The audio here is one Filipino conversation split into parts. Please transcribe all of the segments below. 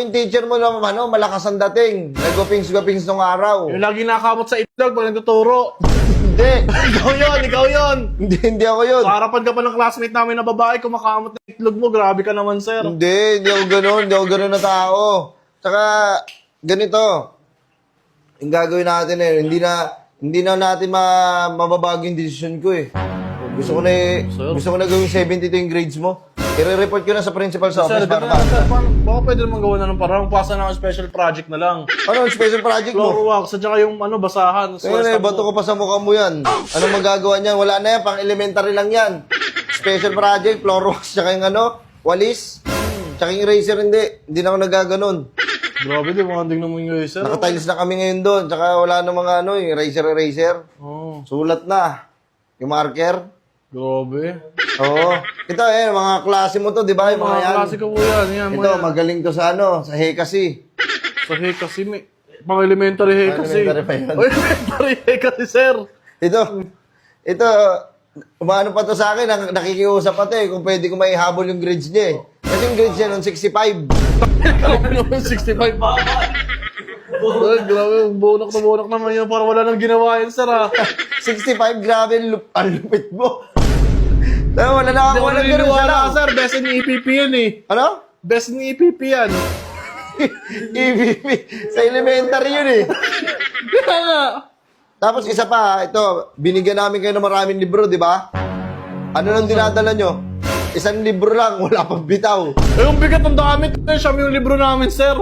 yung teacher mo na malakas ang dating. Nagupings-gupings nung araw. Yung lagi nakamot sa itlog pag nagtuturo. Hindi. Ikaw yun. Hindi ako yun. Sa harapan ka pa ng classmate namin na babae, kumakamot ng itlog mo. Grabe ka naman, sir. Hindi ako ganun. Hindi ako ganun na tao. Tsaka, ganito. Yung gagawin natin hindi na natin mababago yung decision ko eh. Gusto ko na gawing 72 yung grades mo. I-report ko na sa principal sa Sir, office para sir, baka pwede naman gawa na ng parang pasa na special project na lang. Ano ang special project Floor mo? wax, at saka yung basahan. Kaya bato ko pa sa mukha mo yan. Anong magagawa niyan? Wala na yan, pang elementary lang yan. Special project, floor wax, tsaka yung walis. Tsaka yung eraser, hindi na ako nagaganon. Grabe, demanding naman yung sir. Nakatiles na kami ngayon doon, tsaka wala na mga yung eraser. Oh, Sulat na. Yung marker. grabe. Oo. Ito mga klase mo to, di ba? Yung mga yan. Klase ko po yan. Ito, magaling to sa sa Hekasi. Sa Hekasi, pang elementary Hekasi. Elementary pa yun. Elementary Hekasi, sir. Ito, umaano pa to sa akin, nakikiusap pa to kung pwede ko maihabol yung grades niya eh. Kasi yung grades niya noong 65. Grabe naman, 65 pa. Ay, grabe, bunak naman yun. Para wala nang ginawa yun, sir, ha. 65, grabe, ang lupit mo. Wala na ako, walang ganun siya lang. Sir. Best in EPP yun, eh. Ano? Best in EPP yan. EVP. Sa elementary yun eh. Kaya nga. Tapos isa pa, ito, binigyan namin kayo ng maraming libro, di ba? Ano nang dinadala nyo? Isang libro lang, wala pang bitaw. Eh, yung bigat ng dami, siya yung libro namin, sir.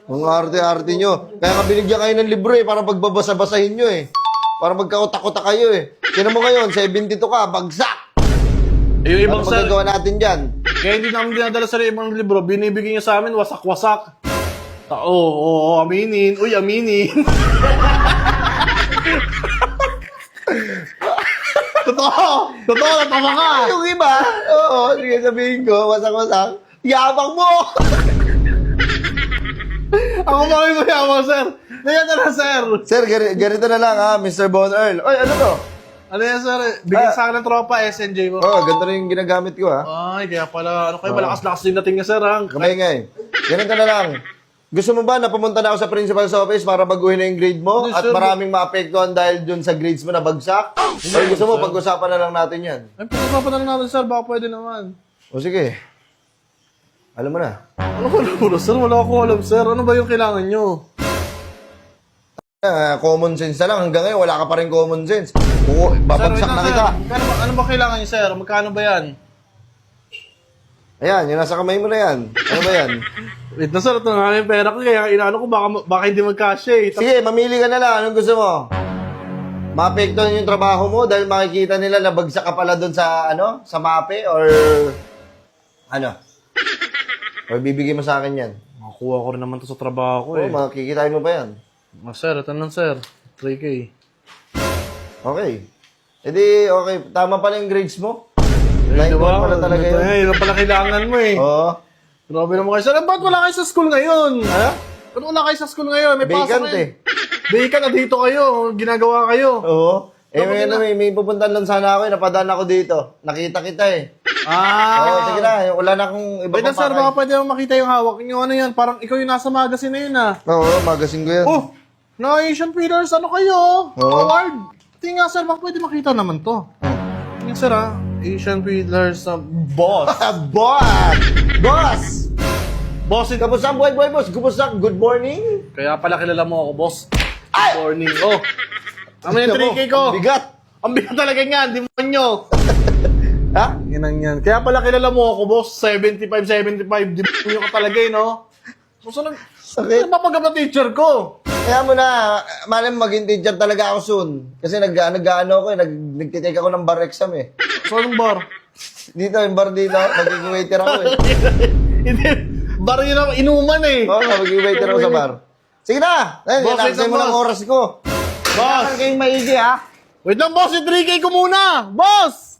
Mga arte-arte nyo. Kaya ka binigyan kayo ng libro para pagbabasa-basahin nyo eh. Para magkautak-utak kayo eh. Tinan mo ngayon, 72 ka, bagsak! Eh, yung ibang Ano sir, magagawa natin dyan? kaya hindi namin dinadala sa ibang libro, binibigyan niya sa amin, wasak-wasak. Oo, aminin. Uy, aminin. Totoo, natawa ka. Yung iba, oo, sige sabihin ko, wasak-wasak. Yabang mo! Ako ba kayo mayaman, sir? Ganyan na, sir. Sir, ganito na lang ha, Mr. Bon Earl. Oy, ano to? Ano yan, sir? Bigyan sa akin ng tropa, SNJ mo. Oo, ganito na yung ginagamit ko ha. Ay, kaya pala, ano kayo, malakas-lakas din natin niya, sir, ha? Kamay nga eh. Ganito na lang. Gusto mo ba na pumunta na ako sa principal's office para baguhin na yung grade mo? Hindi, At sir. maraming maapektuhan dahil dun sa grades mo na bagsak? O gusto mo, pag-usapan na lang natin yan. Ay, pag-usapan na lang natin, sir, baka pwede naman. O sige. Alam mo na. Ano ko alam, sir? Wala ko alam, sir. Ano ba yung kailangan nyo? Common sense na lang. Hanggang ngayon, wala ka pa rin common sense. Oo, babagsak na kita. Ano ba kailangan nyo, sir? Magkano ba yan? Ayan, yung nasa kamay mo na yan. Ano ba yan? Wait na, sir. Ito nga yung pera ko. Kaya inaano ko, baka hindi magkasya, eh. Sige, mamili ka na lang. Anong gusto mo? Maapektuhan yung trabaho mo dahil makikita nila na bagsak ka pala doon sa, sa mape or ano? Or bibigay mo sa akin yan? Makuha ko rin naman to sa trabaho ko, Oo, eh. makikitain mo ba yan? Sir, ito lang, sir. 3K. Okay. E di, okay. Tama pala yung grades mo. 9 pala talaga yun. Eh, yun pala kailangan mo, eh. Oo. Grabe naman kayo. Sir, ba't wala kayo sa school ngayon? Ano? Ba't wala kayo sa school ngayon? May pasok Vacant kayo. eh. Vacant na dito kayo. Ginagawa kayo. Oo. May pupuntahan lang sana ako eh. Napadaan ako dito. Nakita kita eh. Oo, sige na. Wala na akong iba Wait na, pang sir, pakay. baka pwede mo makita yung hawak niyo. Ano yan? Parang ikaw yung nasa magazine na yun, ah. Oo, magasin ko yan. Oh! Na Asian Pillars, ano kayo? Oo. Award! Tingnan nga, sir, baka pwede makita naman to. Tingnan, sir, ah. Asian Pillars na boss. Boss! Boss! Boss, Kamusta ang buhay-buhay, boss? Kumusta? Good morning? kaya pala kilala mo ako, boss. Ay! Morning. Oh. Ano yung 3K ko? Ang bigat. Ang bigat talaga yan, di mo nyo. Ha? Inang yan. Kaya pala kilala mo ako, boss. 75. Di mo nyo ka talaga, eh, no? Gusto nang... Sakit. Ano papagap na teacher ko? Kaya mo na, malam maging teacher talaga ako soon. Kasi nag-ano ako eh, nagtitake ako ng bar exam eh. So, anong bar? Dito, yung bar dito, magiging waiter ako eh. Hindi. Bar yun ako, inuman eh. Oo, magiging waiter ako sa bar. Sige na! Ayun, Boss, wait inaksay lang, mo ng boss. oras ko. Boss! Kailangan kayong maigi ha. Wait lang, boss. Yung 3K ko muna! Boss!